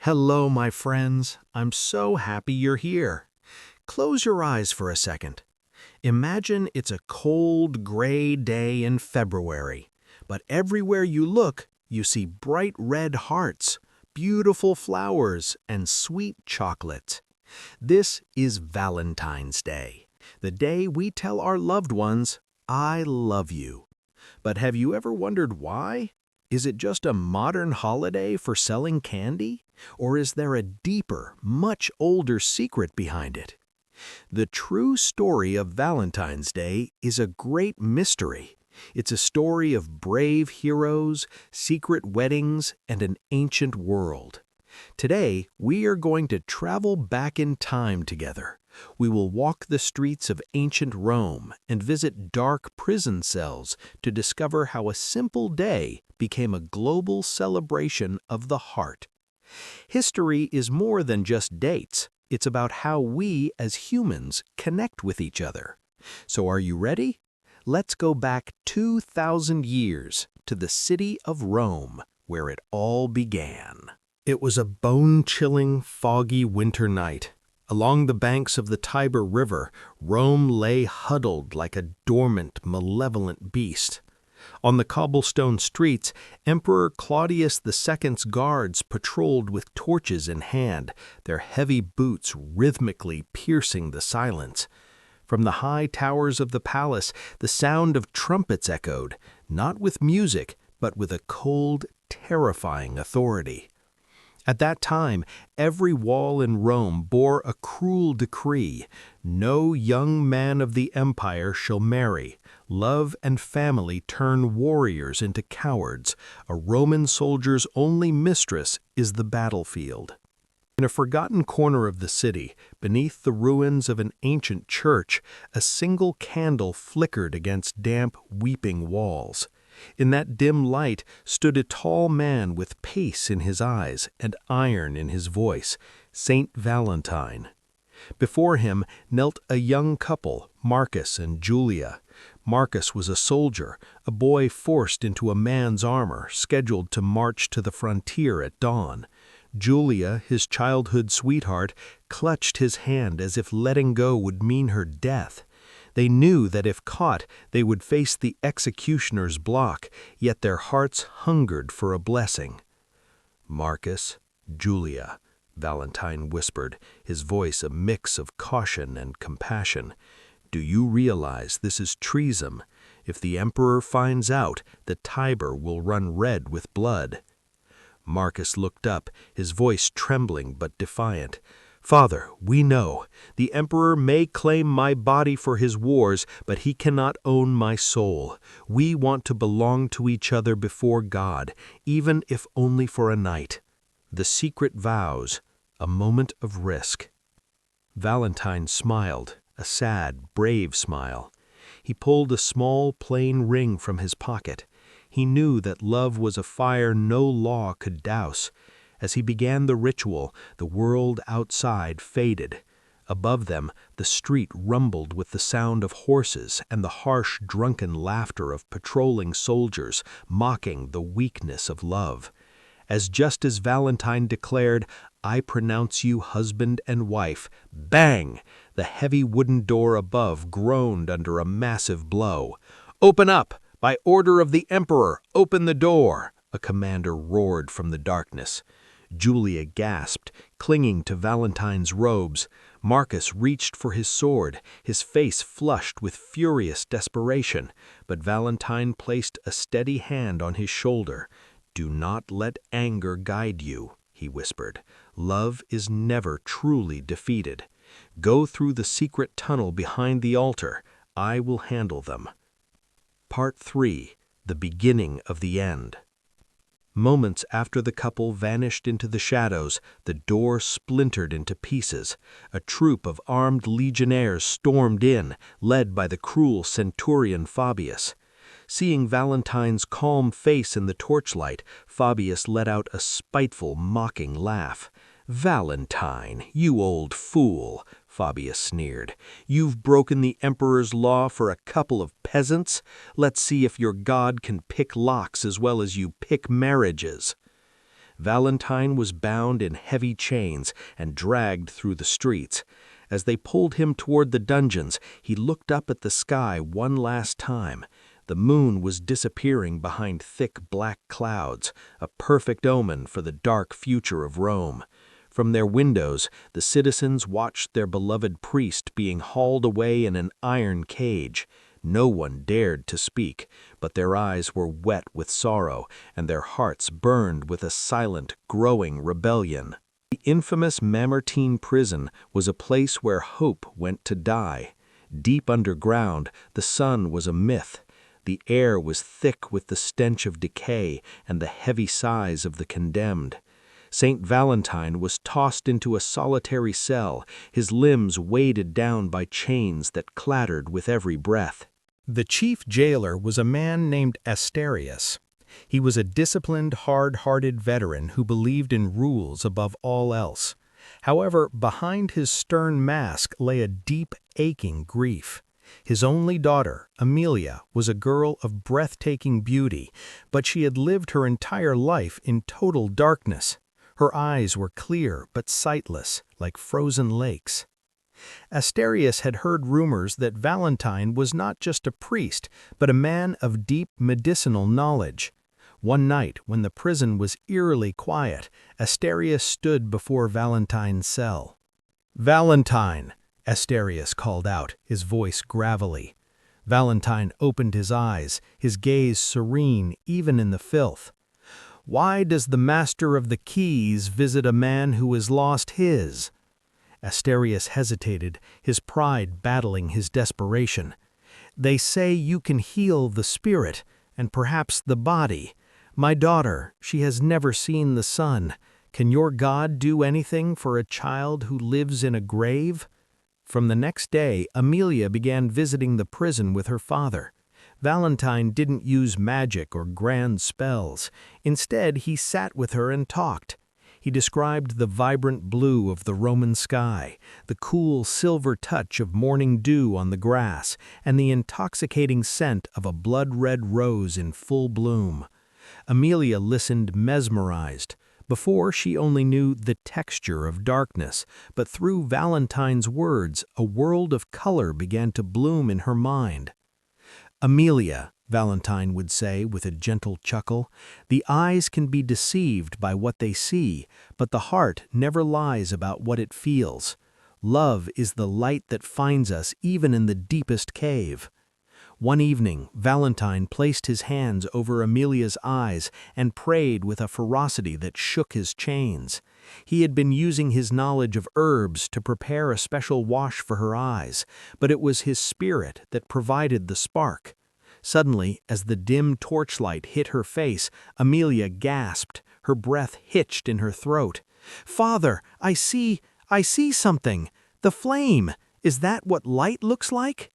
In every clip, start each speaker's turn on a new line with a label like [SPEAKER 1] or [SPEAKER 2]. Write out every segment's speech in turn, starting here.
[SPEAKER 1] Hello, my friends. I'm so happy you're here. Close your eyes for a second. Imagine it's a cold, gray day in February, but everywhere you look, you see bright red hearts, beautiful flowers, and sweet chocolate. This is Valentine's Day, the day we tell our loved ones, "I love you." But have you ever wondered why? Is it just a modern holiday for selling candy? Or is there a deeper, much older secret behind it? The true story of Valentine's Day is a great mystery. It's a story of brave heroes, secret weddings, and an ancient world. Today, we are going to travel back in time together. We will walk the streets of ancient Rome and visit dark prison cells to discover how a simple day became a global celebration of the heart. History is more than just dates. It's about how we, as humans, connect with each other. So are you ready? Let's go back 2,000 years to the city of Rome, where it all began. It was a bone-chilling, foggy winter night. Along the banks of the Tiber River, Rome lay huddled like a dormant, malevolent beast. On the cobblestone streets, Emperor Claudius II's guards patrolled with torches in hand, their heavy boots rhythmically piercing the silence. From the high towers of the palace, the sound of trumpets echoed, not with music, but with a cold, terrifying authority. At that time, every wall in Rome bore a cruel decree: no young man of the empire shall marry. Love and family turn warriors into cowards. A Roman soldier's only mistress is the battlefield. In a forgotten corner of the city, beneath the ruins of an ancient church, a single candle flickered against damp, weeping walls. In that dim light stood a tall man with pace in his eyes and iron in his voice, Saint Valentine. Before him knelt a young couple, Marcus and Julia. Marcus was a soldier, a boy forced into a man's armor, scheduled to march to the frontier at dawn. Julia, his childhood sweetheart, clutched his hand as if letting go would mean her death. They knew that if caught, they would face the executioner's block, yet their hearts hungered for a blessing. "Marcus, Julia," Valentine whispered, his voice a mix of caution and compassion. "Do you realize this is treason? If the emperor finds out, the Tiber will run red with blood." Marcus looked up, his voice trembling but defiant. "Father, we know. The emperor may claim my body for his wars, but he cannot own my soul. We want to belong to each other before God, even if only for a night." The secret vows, a moment of risk. Valentine smiled, a sad, brave smile. He pulled a small, plain ring from his pocket. He knew that love was a fire no law could douse. As he began the ritual, the world outside faded. Above them, the street rumbled with the sound of horses and the harsh, drunken laughter of patrolling soldiers, mocking the weakness of love. Just as Valentine declared, "I pronounce you husband and wife," bang! The heavy wooden door above groaned under a massive blow. "Open up! By order of the emperor, open the door!" a commander roared from the darkness. Julia gasped, clinging to Valentine's robes. Marcus reached for his sword, his face flushed with furious desperation, but Valentine placed a steady hand on his shoulder. "Do not let anger guide you," he whispered. "Love is never truly defeated. Go through the secret tunnel behind the altar. I will handle them." Part 3. The Beginning of the End. Moments after the couple vanished into the shadows, the door splintered into pieces. A troop of armed legionnaires stormed in, led by the cruel centurion Fabius. Seeing Valentine's calm face in the torchlight, Fabius let out a spiteful, mocking laugh. "Valentine, you old fool," Fabius sneered. "You've broken the emperor's law for a couple of peasants? Let's see if your god can pick locks as well as you pick marriages." Valentine was bound in heavy chains and dragged through the streets. As they pulled him toward the dungeons, he looked up at the sky one last time. The moon was disappearing behind thick black clouds, a perfect omen for the dark future of Rome. From their windows, the citizens watched their beloved priest being hauled away in an iron cage. No one dared to speak, but their eyes were wet with sorrow, and their hearts burned with a silent, growing rebellion. The infamous Mamertine prison was a place where hope went to die. Deep underground, the sun was a myth. The air was thick with the stench of decay and the heavy sighs of the condemned. St. Valentine was tossed into a solitary cell, his limbs weighted down by chains that clattered with every breath. The chief jailer was a man named Asterius. He was a disciplined, hard-hearted veteran who believed in rules above all else. However, behind his stern mask lay a deep, aching grief. His only daughter, Amelia, was a girl of breathtaking beauty, but she had lived her entire life in total darkness. Her eyes were clear but sightless, like frozen lakes. Asterius had heard rumors that Valentine was not just a priest, but a man of deep medicinal knowledge. One night, when the prison was eerily quiet, Asterius stood before Valentine's cell. "Valentine!" Asterius called out, his voice gravelly. Valentine opened his eyes, his gaze serene even in the filth. "Why does the master of the keys visit a man who has lost his?" Asterius hesitated, his pride battling his desperation. "They say you can heal the spirit, and perhaps the body. My daughter, she has never seen the sun. Can your God do anything for a child who lives in a grave?" From the next day, Amelia began visiting the prison with her father. Valentine didn't use magic or grand spells. Instead, he sat with her and talked. He described the vibrant blue of the Roman sky, the cool silver touch of morning dew on the grass, and the intoxicating scent of a blood-red rose in full bloom. Amelia listened mesmerized. Before, she only knew the texture of darkness, but through Valentine's words, a world of color began to bloom in her mind. "Amelia," Valentine would say with a gentle chuckle, "the eyes can be deceived by what they see, but the heart never lies about what it feels. Love is the light that finds us even in the deepest cave." One evening, Valentine placed his hands over Amelia's eyes and prayed with a ferocity that shook his chains. He had been using his knowledge of herbs to prepare a special wash for her eyes, but it was his spirit that provided the spark. Suddenly, as the dim torchlight hit her face, Amelia gasped, her breath hitched in her throat. "Father, I see something! The flame! Is that what light looks like?"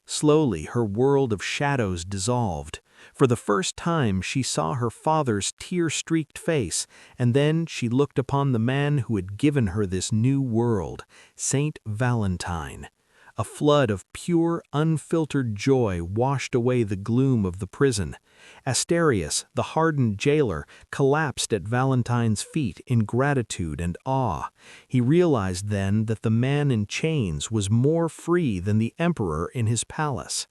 [SPEAKER 1] Slowly, her world of shadows dissolved. For the first time, she saw her father's tear-streaked face, and then she looked upon the man who had given her this new world, Saint Valentine. A flood of pure, unfiltered joy washed away the gloom of the prison. Asterius, the hardened jailer, collapsed at Valentine's feet in gratitude and awe. He realized then that the man in chains was more free than the emperor in his palace.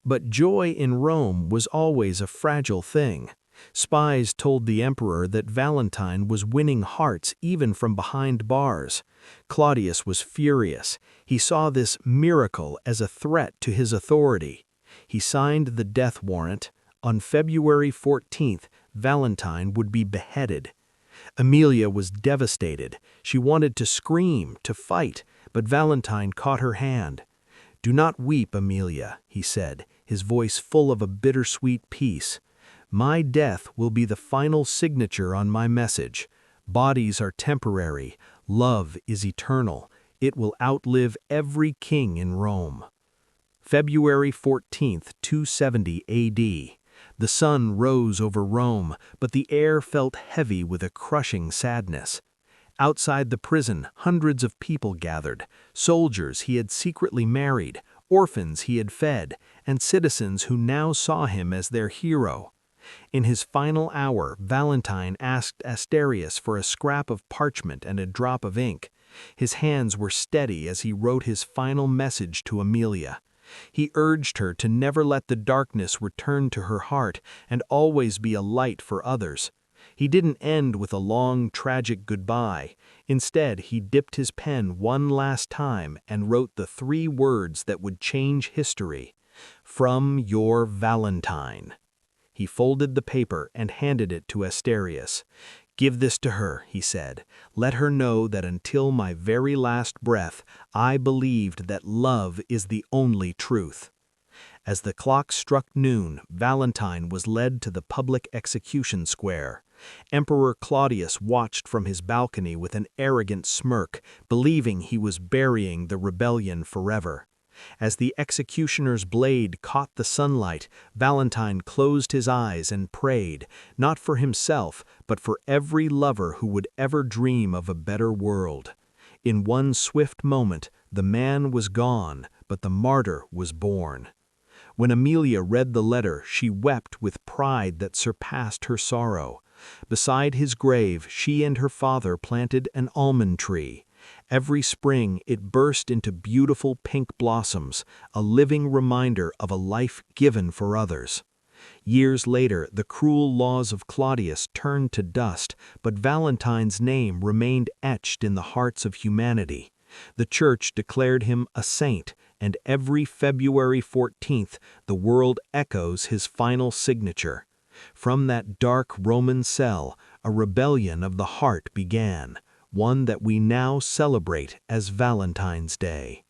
[SPEAKER 1] But joy in Rome was always a fragile thing. Spies told the emperor that Valentine was winning hearts even from behind bars. Claudius was furious. He saw this miracle as a threat to his authority. He signed the death warrant. On February 14th, Valentine would be beheaded. Amelia was devastated. She wanted to scream, to fight, but Valentine caught her hand. "Do not weep, Amelia," he said, his voice full of a bittersweet peace. "My death will be the final signature on my message. Bodies are temporary. Love is eternal. It will outlive every king in Rome." February 14th, 270 AD. The sun rose over Rome, but the air felt heavy with a crushing sadness. Outside the prison, hundreds of people gathered, soldiers he had secretly married, orphans he had fed, and citizens who now saw him as their hero. In his final hour, Valentine asked Asterius for a scrap of parchment and a drop of ink. His hands were steady as he wrote his final message to Amelia. He urged her to never let the darkness return to her heart and always be a light for others. He didn't end with a long, tragic goodbye. Instead, he dipped his pen one last time and wrote the 3 words that would change history. From your Valentine. He folded the paper and handed it to Asterius. Give this to her, he said. Let her know that until my very last breath, I believed that love is the only truth. As the clock struck noon, Valentine was led to the public execution square. Emperor Claudius watched from his balcony with an arrogant smirk, believing he was burying the rebellion forever. As the executioner's blade caught the sunlight, Valentine closed his eyes and prayed, not for himself, but for every lover who would ever dream of a better world. In one swift moment, the man was gone, but the martyr was born. When Amelia read the letter, she wept with pride that surpassed her sorrow. Beside his grave, she and her father planted an almond tree. Every spring, it burst into beautiful pink blossoms, a living reminder of a life given for others. Years later, the cruel laws of Claudius turned to dust, but Valentine's name remained etched in the hearts of humanity. The Church declared him a saint, and every February 14th, the world echoes his final signature. From that dark Roman cell, a rebellion of the heart began, one that we now celebrate as Valentine's Day.